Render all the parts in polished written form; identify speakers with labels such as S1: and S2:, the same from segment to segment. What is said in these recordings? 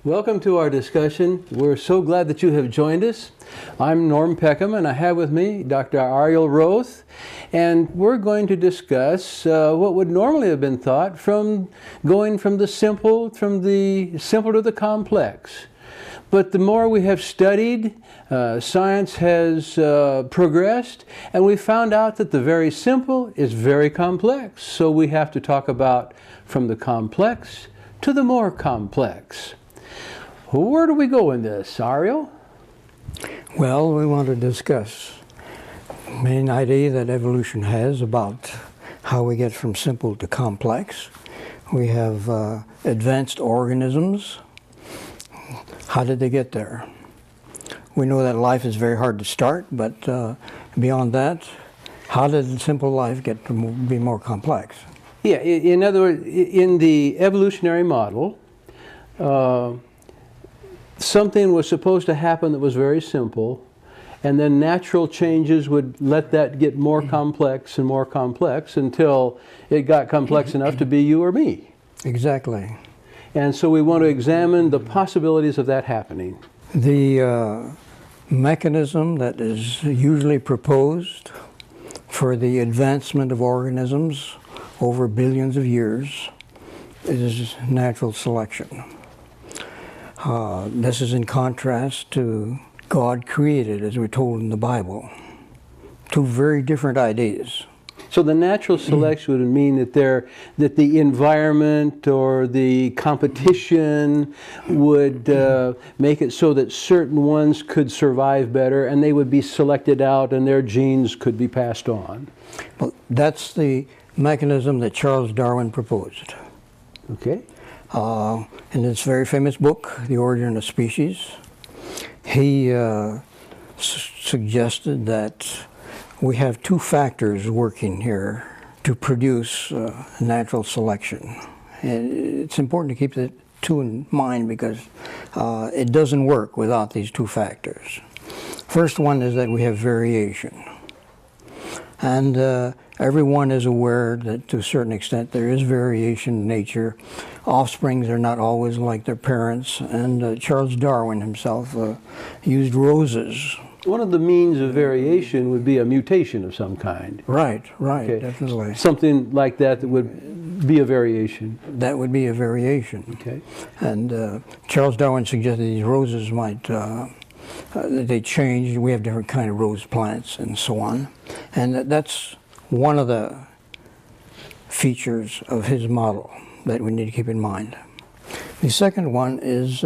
S1: Welcome to our discussion. We're so glad that you have joined us. I'm Norm Peckham, and I have with me Dr. Ariel Roth, and we're going to discuss what would normally have been thought from going from the simple to the complex. But the more we have studied, science has progressed, and we found out that the very simple is very complex. So we have to talk about from the complex to the more complex. Where do we go in this, Ariel?
S2: Well, we want to discuss the main idea that evolution has about how we get from simple to complex. We have advanced organisms. How did they get there? We know that life is very hard to start, but beyond that, how did simple life get to be more complex?
S1: Yeah, in other words, in the evolutionary model, something was supposed to happen that was very simple, and then natural changes would let that get more complex and more complex until it got complex enough to be you or me.
S2: Exactly.
S1: And so we want to examine the possibilities of that happening.
S2: The mechanism that is usually proposed for the advancement of organisms over billions of years is natural selection. This is in contrast to God created, as we're told in the Bible. Two very different ideas.
S1: So the natural selection would mean that the environment or the competition would make it so that certain ones could survive better, and they would be selected out, and their genes could be passed on.
S2: Well, that's the mechanism that Charles Darwin proposed.
S1: Okay.
S2: In his very famous book, The Origin of Species, he suggested that we have two factors working here to produce natural selection. And it's important to keep the two in mind because it doesn't work without these two factors. First one is that we have variation. And everyone is aware that to a certain extent there is variation in nature. Offsprings are not always like their parents, and Charles Darwin himself used roses.
S1: One of the means of variation would be a mutation of some kind.
S2: Right,
S1: Okay.
S2: definitely.
S1: Something like that would be a variation.
S2: That would be a variation.
S1: Okay.
S2: And Charles Darwin suggested these roses might, they change. We have different kind of rose plants and so on. And that's one of the features of his model that we need to keep in mind. The second one is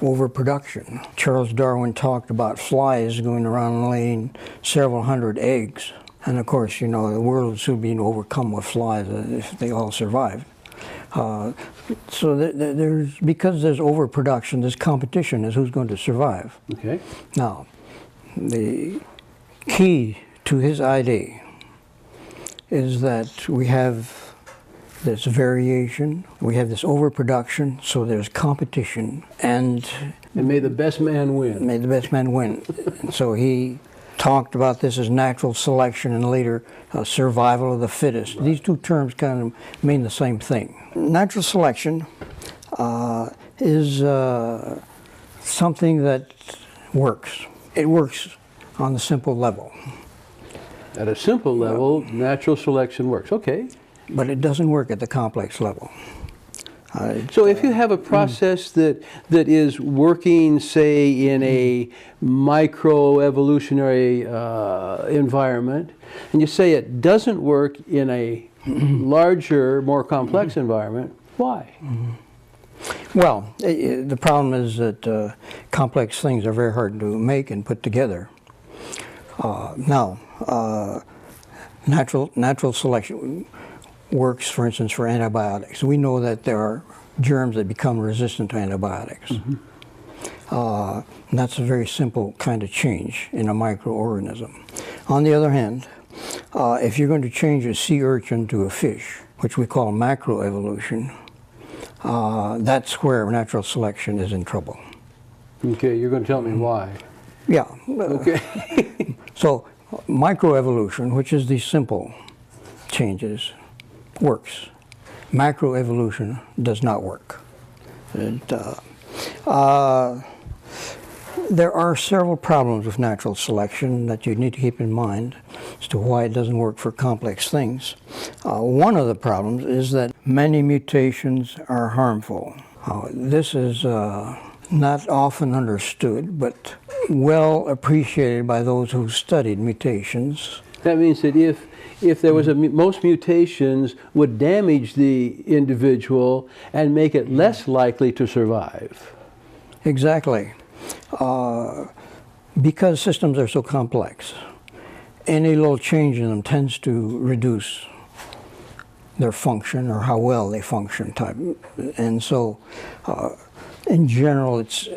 S2: overproduction. Charles Darwin talked about flies going around laying several hundred eggs. And of course, you know, the world would soon be overcome with flies if they all survived. So because there's overproduction, this competition is who's going to survive.
S1: Okay.
S2: Now, the key to his idea is that we have this variation, we have this overproduction, so there's competition, and
S1: may the best man win.
S2: May the best man win. So he talked about this as natural selection and later survival of the fittest. Right. These two terms kind of mean the same thing. Natural selection is something that works. It works on the simple level.
S1: At a simple level, natural selection works. Okay.
S2: But it doesn't work at the complex level.
S1: So if you have a process that is working, say, in a microevolutionary environment, and you say it doesn't work in a larger, more complex environment, why?
S2: Well, the problem is that complex things are very hard to make and put together. Now, natural selection works, for instance, for antibiotics. We know that there are germs that become resistant to antibiotics. And that's a very simple kind of change in a microorganism. On the other hand, if you're going to change a sea urchin to a fish, which we call macroevolution, that's where natural selection is in trouble.
S1: Okay, you're going to tell me why.
S2: Yeah.
S1: Okay.
S2: So microevolution, which is the simple changes, works. Macroevolution does not work. There are several problems with natural selection that you need to keep in mind as to why it doesn't work for complex things. One of the problems is that many mutations are harmful. This is not often understood, but well appreciated by those who studied mutations.
S1: That means that if there was most mutations would damage the individual and make it less likely to survive.
S2: Exactly. Because systems are so complex, any little change in them tends to reduce their function or how well they function type. And so, in general, it's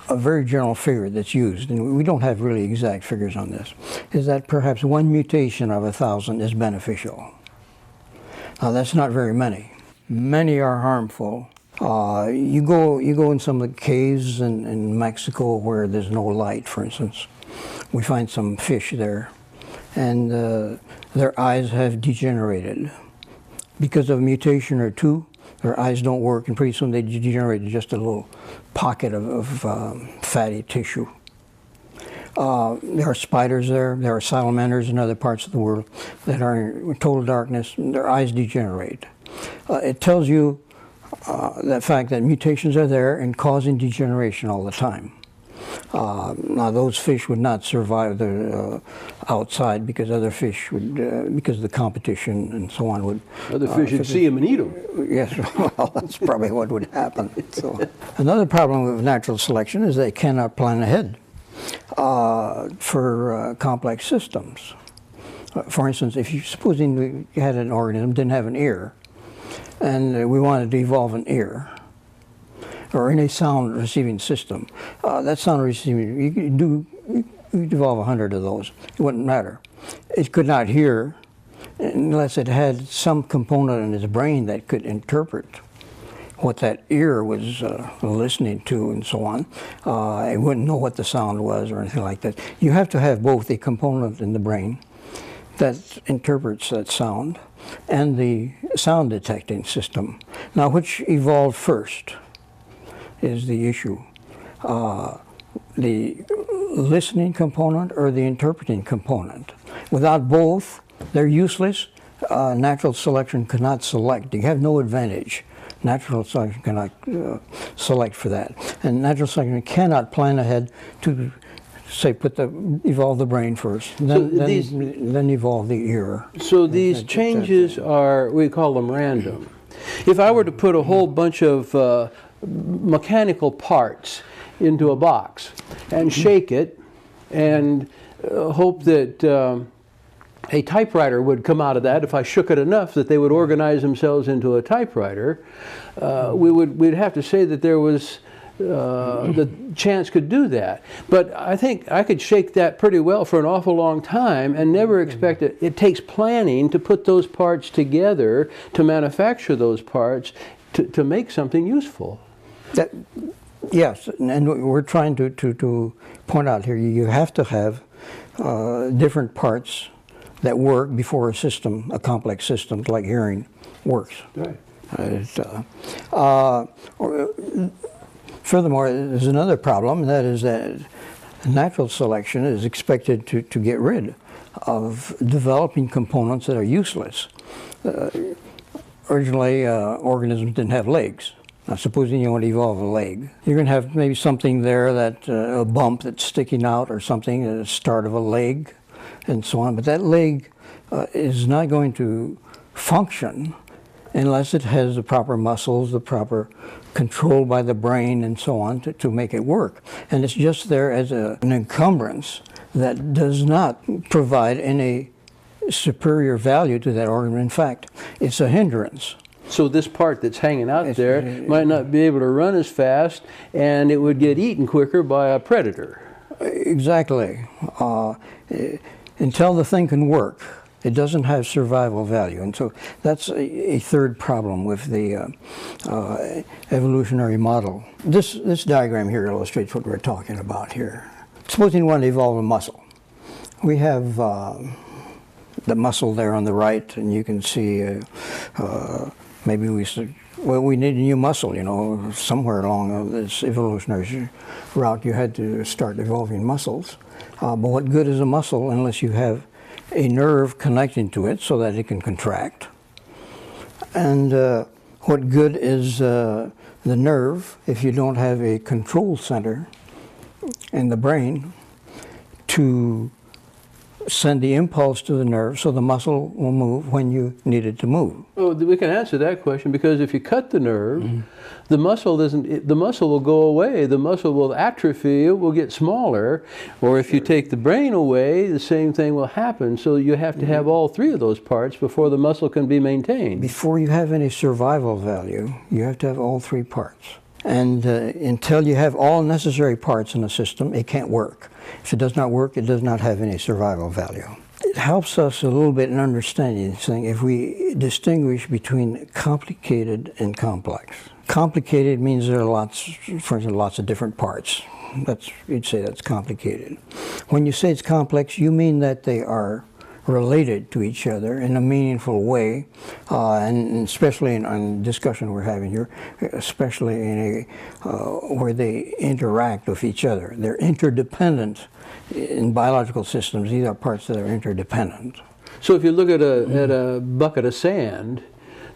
S2: a very general figure that's used, and we don't have really exact figures on this, is that perhaps 1 mutation of 1,000 is beneficial. Now, that's not very many. Many are harmful. You go in some of the caves in Mexico where there's no light, for instance. We find some fish there, and their eyes have degenerated. Because of a mutation or two, their eyes don't work, and pretty soon they degenerate to just a little pocket of fatty tissue. There are spiders there are salamanders in other parts of the world that are in total darkness, and their eyes degenerate. It tells you the fact that mutations are there and causing degeneration all the time. Now those fish would not survive outside because other fish would, because of the competition and so on, would...
S1: Other fish would see them and eat them.
S2: Yes, well, that's probably what would happen. So, another problem with natural selection is they cannot plan ahead for complex systems. For instance, if you supposing you had an organism didn't have an ear, and we wanted to evolve an ear, or any sound receiving system, that sound receiving, you evolve 100 of those, it wouldn't matter. It could not hear unless it had some component in its brain that could interpret what that ear was listening to and so on. It wouldn't know what the sound was or anything like that. You have to have both the component in the brain that interprets that sound and the sound detecting system. Now, which evolved first is the issue. The listening component or the interpreting component. Without both, they're useless. Natural selection cannot select. You have no advantage. Natural selection cannot select for that. And natural selection cannot plan ahead to, say, evolve the brain first, then evolve the ear.
S1: So these changes are, we call them random. If I were to put a whole bunch of mechanical parts into a box and shake it and hope that a typewriter would come out of that, if I shook it enough that they would organize themselves into a typewriter, we'd have to say that there was the chance could do that. But I think I could shake that pretty well for an awful long time and never expect it. It takes planning to put those parts together, to manufacture those parts, to make something useful.
S2: Yes, and we're trying to point out here, you have to have different parts that work before a complex system like hearing works.
S1: Right.
S2: Furthermore, there's another problem, and that is that natural selection is expected to get rid of developing components that are useless. Originally, organisms didn't have legs. Now, supposing you want to evolve a leg, you're going to have maybe something there, that a bump that's sticking out or something, at the start of a leg, and so on. But that leg is not going to function unless it has the proper muscles, the proper control by the brain, and so on, to make it work. And it's just there as an encumbrance that does not provide any superior value to that organ. In fact, it's a hindrance.
S1: So this part that's hanging out there might not be able to run as fast, and it would get eaten quicker by a predator.
S2: Exactly. Until the thing can work, it doesn't have survival value. And so that's a third problem with the evolutionary model. This diagram here illustrates what we're talking about here. Supposing you want to evolve a muscle. We have the muscle there on the right, and you can see maybe we need a new muscle, you know, somewhere along this evolutionary route you had to start evolving muscles. But what good is a muscle unless you have a nerve connecting to it so that it can contract? And what good is the nerve if you don't have a control center in the brain to send the impulse to the nerve so the muscle will move when you need it to move?
S1: Well, we can answer that question, because if you cut the nerve, the muscle will go away, the muscle will atrophy, it will get smaller. Or if you take the brain away, the same thing will happen. So you have to have all three of those parts before the muscle can be maintained.
S2: Before you have any survival value, you have to have all three parts. And until you have all necessary parts in a system, it can't work. If it does not work, it does not have any survival value. It helps us a little bit in understanding this thing if we distinguish between complicated and complex. Complicated means there are lots, for instance, lots of different parts. You'd say that's complicated. When you say it's complex, you mean that they are related to each other in a meaningful way, and especially in the discussion we're having here, especially in where they interact with each other. They're interdependent in biological systems. These are parts that are interdependent.
S1: So if you look at a bucket of sand,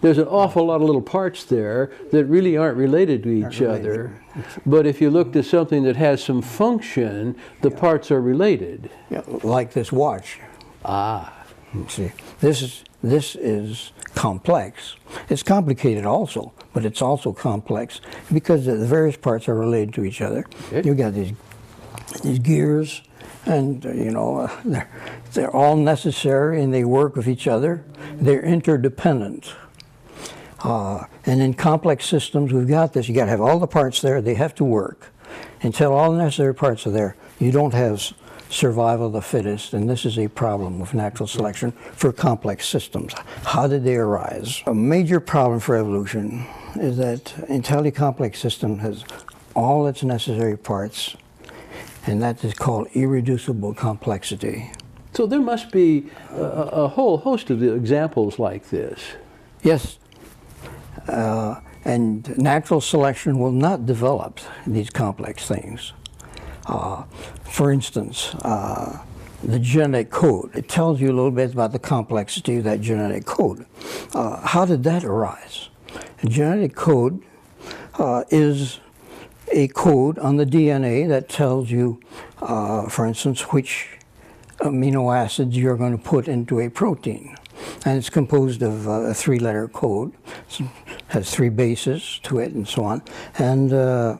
S1: there's an awful lot of little parts there that really aren't related to each other. But if you look to something that has some function, the parts are related.
S2: Yeah, like this watch. See, this is complex. It's complicated also, but it's also complex because the various parts are related to each other. Okay. You've got these gears, and you know they're all necessary and they work with each other. They're interdependent. And in complex systems, we've got this. You got to have all the parts there. They have to work. Until all the necessary parts are there, you don't have survival of the fittest, and this is a problem with natural selection for complex systems. How did they arise? A major problem for evolution is that an entirely complex system has all its necessary parts, and that is called irreducible complexity.
S1: So there must be a whole host of examples like this.
S2: Yes, and natural selection will not develop these complex things. For instance, the genetic code. It tells you a little bit about the complexity of that genetic code. How did that arise? A genetic code is a code on the DNA that tells you, for instance, which amino acids you're going to put into a protein. And it's composed of a three-letter code. It has three bases to it and so on. And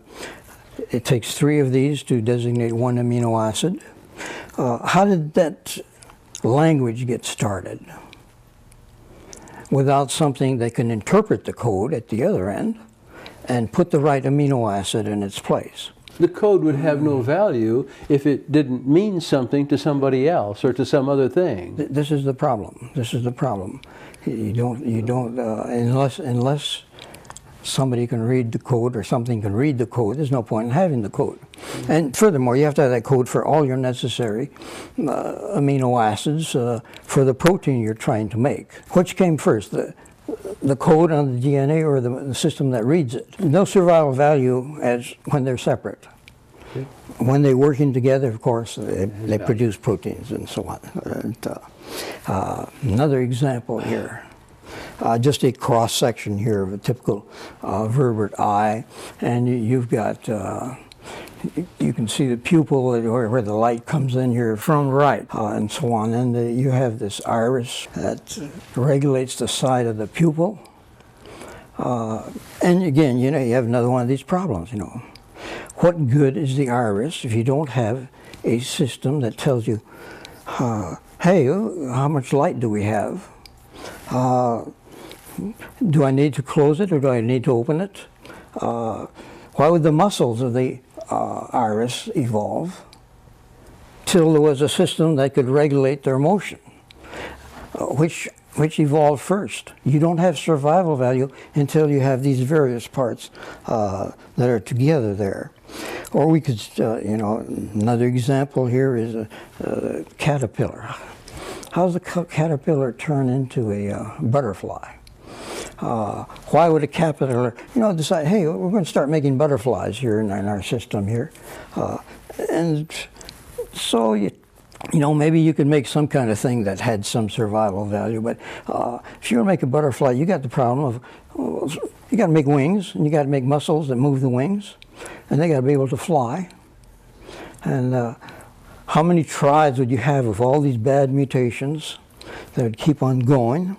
S2: it takes three of these to designate one amino acid. How did that language get started? Without something that can interpret the code at the other end and put the right amino acid in its place.
S1: The code would have no value if it didn't mean something to somebody else or to some other thing.
S2: This is the problem. This is the problem. You don't unless somebody can read the code or something can read the code, there's no point in having the code. And furthermore, you have to have that code for all your necessary amino acids for the protein you're trying to make. Which came first, the code on the DNA or the system that reads it? No survival value as when they're separate. Okay. When they're working together, of course, they produce proteins and so on. And, another example here. Just a cross section here of a typical vertebrate eye, and you've got, you can see the pupil where the light comes in here from right, and so on. And you have this iris that regulates the side of the pupil. And again, you have another one of these problems, What good is the iris if you don't have a system that tells you, hey, how much light do we have? do I need to close it or do I need to open it? Why would the muscles of the iris evolve till there was a system that could regulate their motion? Which evolved first? You don't have survival value until you have these various parts that are together there. Or we could, another example here is a caterpillar. How does a caterpillar turn into a butterfly? Why would a caterpillar, decide, hey, we're going to start making butterflies here in our system here? And so, maybe you could make some kind of thing that had some survival value, but if you were to make a butterfly, you got the problem of, you got to make wings, and you got to make muscles that move the wings, and they got to be able to fly. And how many tries would you have with all these bad mutations that would keep on going?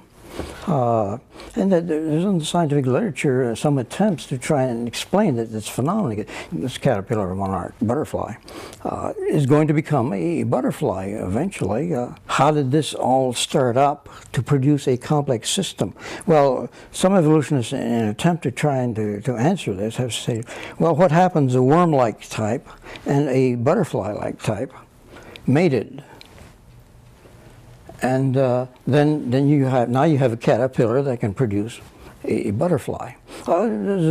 S2: And that there's in the scientific literature some attempts to try and explain that this phenomenon, this caterpillar monarch butterfly, is going to become a butterfly eventually. How did this all start up to produce a complex system? Well, some evolutionists, in an attempt to try and to answer this, have said, well, what happens a worm-like type and a butterfly-like type mated? And then you have a caterpillar that can produce a butterfly. There's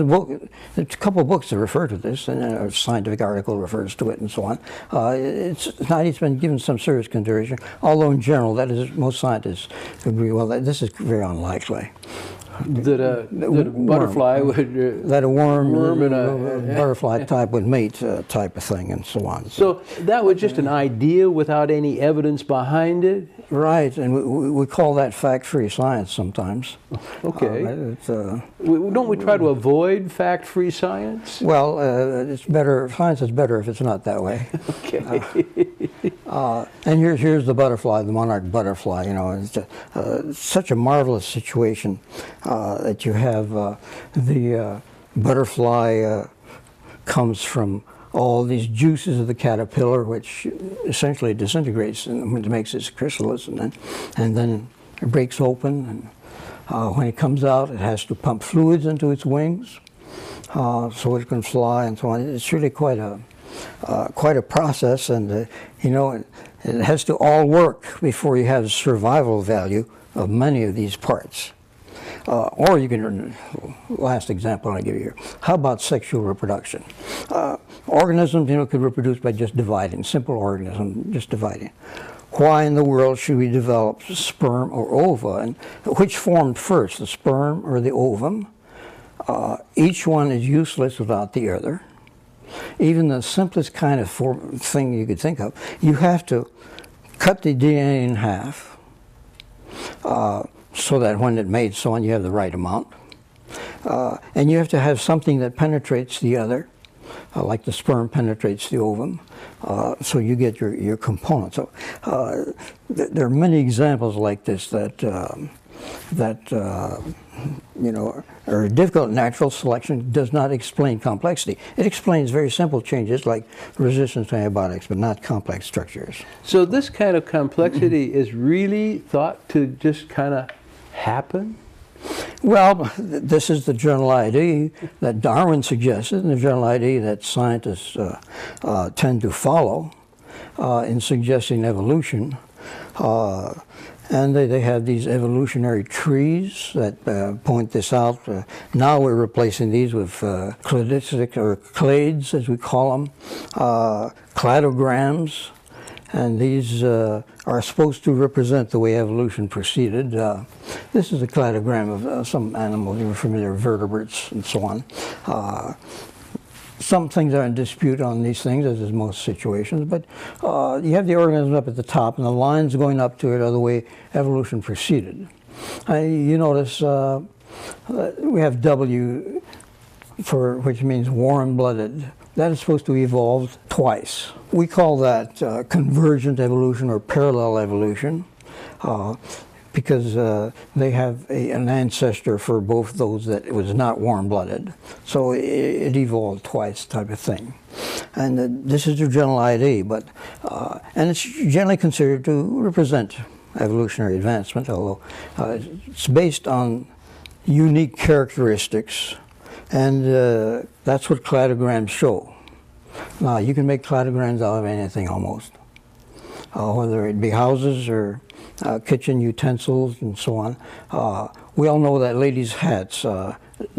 S2: a couple of books that refer to this, and a scientific article refers to it, and so on. It's been given some serious consideration, although in general, most scientists agree, well, this is very unlikely.
S1: That a butterfly would...
S2: that a worm and a butterfly type would mate type of thing, and so on.
S1: So that was just an idea without any evidence behind it?
S2: Right, and we call that fact-free science sometimes.
S1: Okay. Don't we try to avoid fact-free science?
S2: Well, it's better. Science is better if it's not that way.
S1: Okay.
S2: And here's the butterfly, the monarch butterfly. It's such a marvelous situation that you have the butterfly comes from all these juices of the caterpillar, which essentially disintegrates and makes its chrysalis, and then it breaks open. And when it comes out, it has to pump fluids into its wings so it can fly and so on. It's really quite a process, and it has to all work before you have survival value of many of these parts. Or you can, last example I give you here, how about sexual reproduction? Organisms, could reproduce by just dividing, simple organism, just dividing. Why in the world should we develop sperm or ova? And which formed first, the sperm or the ovum? Each one is useless without the other. Even the simplest kind of thing you could think of, you have to cut the DNA in half so that when it mates so on, you have the right amount. And you have to have something that penetrates the other, like the sperm penetrates the ovum, so you get your components. So there are many examples like this that are difficult. Natural selection does not explain complexity. It explains very simple changes like resistance to antibiotics, but not complex structures.
S1: So this kind of complexity is really thought to just kind of happen?
S2: Well, this is the general idea that Darwin suggested, and the general idea that scientists tend to follow in suggesting evolution. And they have these evolutionary trees that point this out. Now we're replacing these with cladistic, or clades as we call them, cladograms. And these are supposed to represent the way evolution proceeded. This is a cladogram of some animals, you're familiar, vertebrates and so on. Some things are in dispute on these things, as is most situations, but you have the organism up at the top, and the lines going up to it are the way evolution proceeded. You notice we have W, which means warm-blooded. That is supposed to evolve twice. We call that convergent evolution or parallel evolution because they have an ancestor for both those that it was not warm-blooded. So it evolved twice type of thing. And this is the general idea, but, and it's generally considered to represent evolutionary advancement, although it's based on unique characteristics, and that's what cladograms show. Now, you can make cladograms out of anything almost, whether it be houses or kitchen utensils and so on. We all know that ladies' hats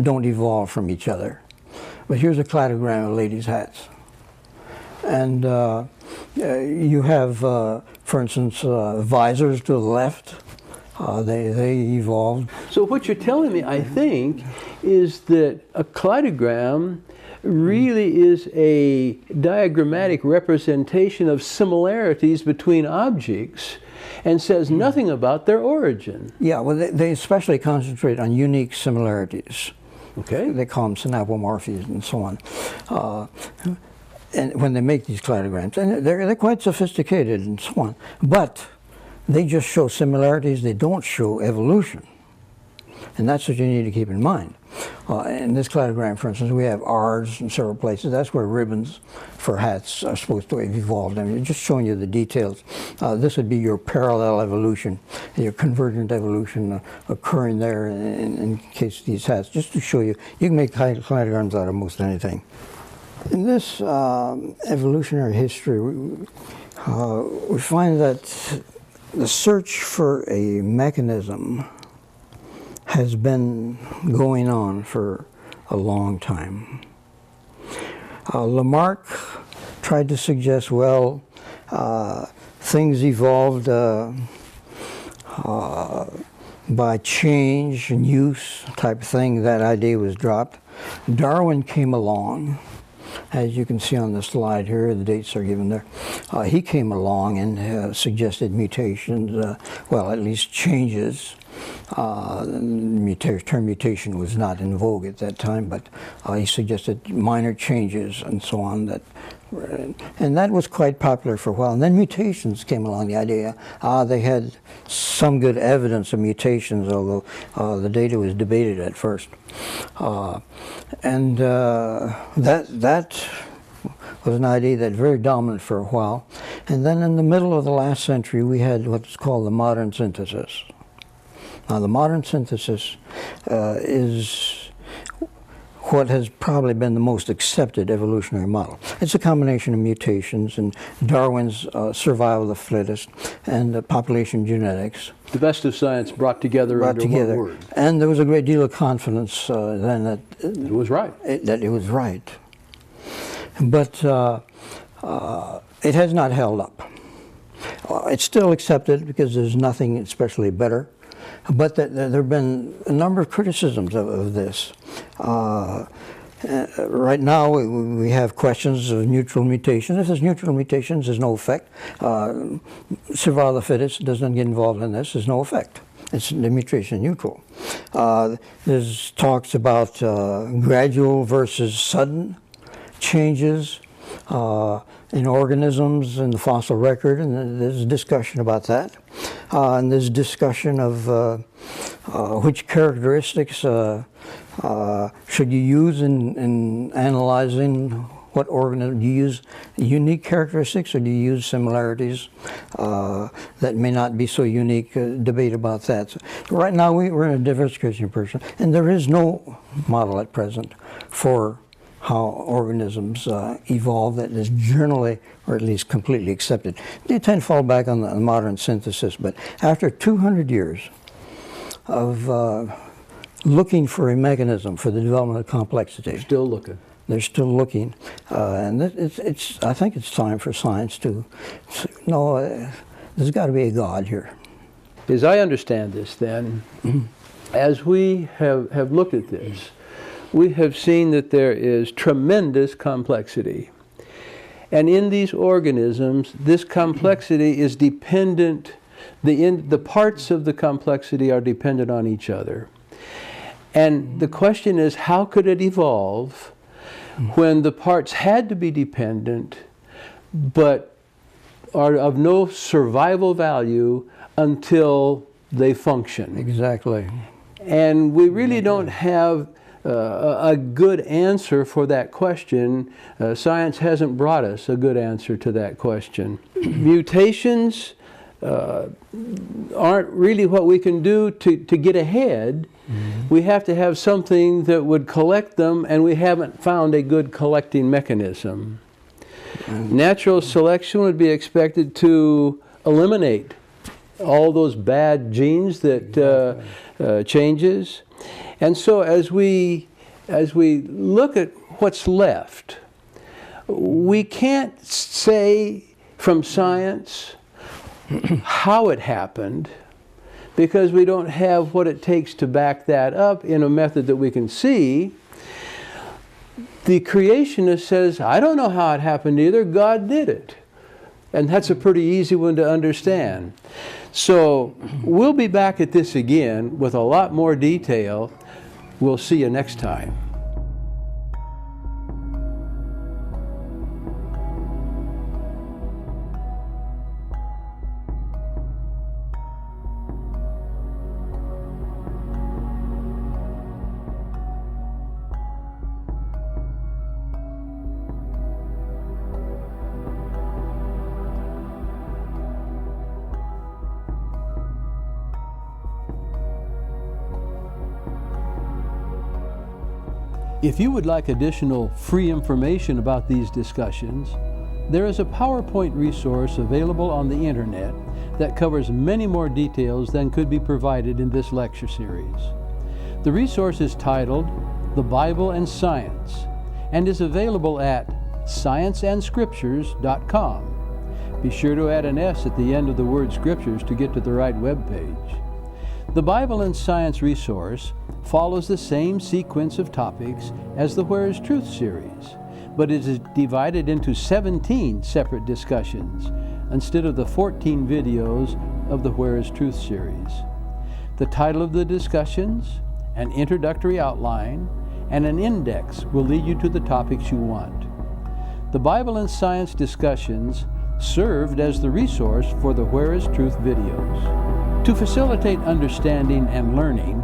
S2: don't evolve from each other. But here's a cladogram of ladies' hats. And you have, for instance, visors to the left. They evolved.
S1: So what you're telling me, I think, is that a cladogram really is a diagrammatic representation of similarities between objects and says nothing about their origin.
S2: Yeah, well, they especially concentrate on unique similarities.
S1: Okay.
S2: They call them synapomorphies and so on. And when they make these cladograms, and they're quite sophisticated and so on, but they just show similarities, they don't show evolution. And that's what you need to keep in mind. In this cladogram, for instance, we have R's in several places. That's where ribbons for hats are supposed to have evolved. I mean, just showing you the details. This would be your parallel evolution, your convergent evolution occurring there in case of these hats, just to show you. You can make cladograms out of most anything. In this evolutionary history, we find that the search for a mechanism has been going on for a long time. Lamarck tried to suggest, well, things evolved by change and use type of thing. That idea was dropped. Darwin came along. As you can see on the slide here, the dates are given there. He came along and suggested mutations, well, at least changes. The term mutation was not in vogue at that time, but he suggested minor changes and so on. And that was quite popular for a while. And then mutations came along, the idea. They had some good evidence of mutations, although the data was debated at first. And that was an idea that was very dominant for a while. And then in the middle of the last century, we had what's called the modern synthesis. Now, the modern synthesis is what has probably been the most accepted evolutionary model. It's a combination of mutations and Darwin's survival of the fittest and population genetics.
S1: The best of science brought together under one word.
S2: And there was a great deal of confidence then that
S1: it was right.
S2: That it was right. But it has not held up. It's still accepted because there's nothing especially better. But there have been a number of criticisms of this. Right now, we have questions of neutral mutation. If there's neutral mutations, there's no effect. Survival of the fittest doesn't get involved in this. There's no effect. It's the mutation neutral. There's talks about gradual versus sudden changes in organisms in the fossil record, and there's discussion about that. And there's discussion of which characteristics should you use in analyzing what organism. Do you use unique characteristics or do you use similarities that may not be so unique? Debate about that. So right now we're in a diversification person, and there is no model at present for how organisms evolve that is generally, or at least completely accepted. They tend to fall back on the modern synthesis, but after 200 years of looking for a mechanism for the development of complexity.
S1: They're still looking.
S2: They're still looking. And I think it's time for science to know there's got to be a God here.
S1: As I understand this then, as we have looked at this, we have seen that there is tremendous complexity. And in these organisms, this complexity is dependent, the parts of the complexity are dependent on each other. And the question is, how could it evolve when the parts had to be dependent, but are of no survival value until they function?
S2: Exactly.
S1: And we really don't have a good answer for that question. Science hasn't brought us a good answer to that question. Mutations aren't really what we can do to get ahead. We have to have something that would collect them, and we haven't found a good collecting mechanism. Natural selection would be expected to eliminate all those bad genes that changes. And so as we look at what's left, we can't say from science how it happened, because we don't have what it takes to back that up in a method that we can see. The creationist says, I don't know how it happened either, God did it. And that's a pretty easy one to understand. So we'll be back at this again with a lot more detail. We'll see you next time. If you would like additional free information about these discussions, there is a PowerPoint resource available on the internet that covers many more details than could be provided in this lecture series. The resource is titled The Bible and Science and is available at scienceandscriptures.com. Be sure to add an S at the end of the word scriptures to get to the right web page. The Bible and Science resource follows the same sequence of topics as the Where is Truth series, but it is divided into 17 separate discussions instead of the 14 videos of the Where is Truth series. The title of the discussions, an introductory outline, and an index will lead you to the topics you want. The Bible and Science discussions served as the resource for the Where is Truth videos. To facilitate understanding and learning,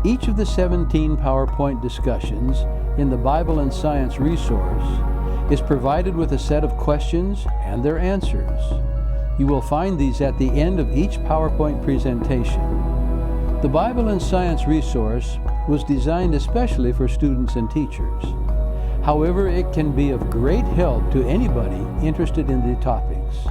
S1: each of the 17 PowerPoint discussions in the Bible and Science resource is provided with a set of questions and their answers. You will find these at the end of each PowerPoint presentation. The Bible and Science resource was designed especially for students and teachers. However, it can be of great help to anybody interested in the topics.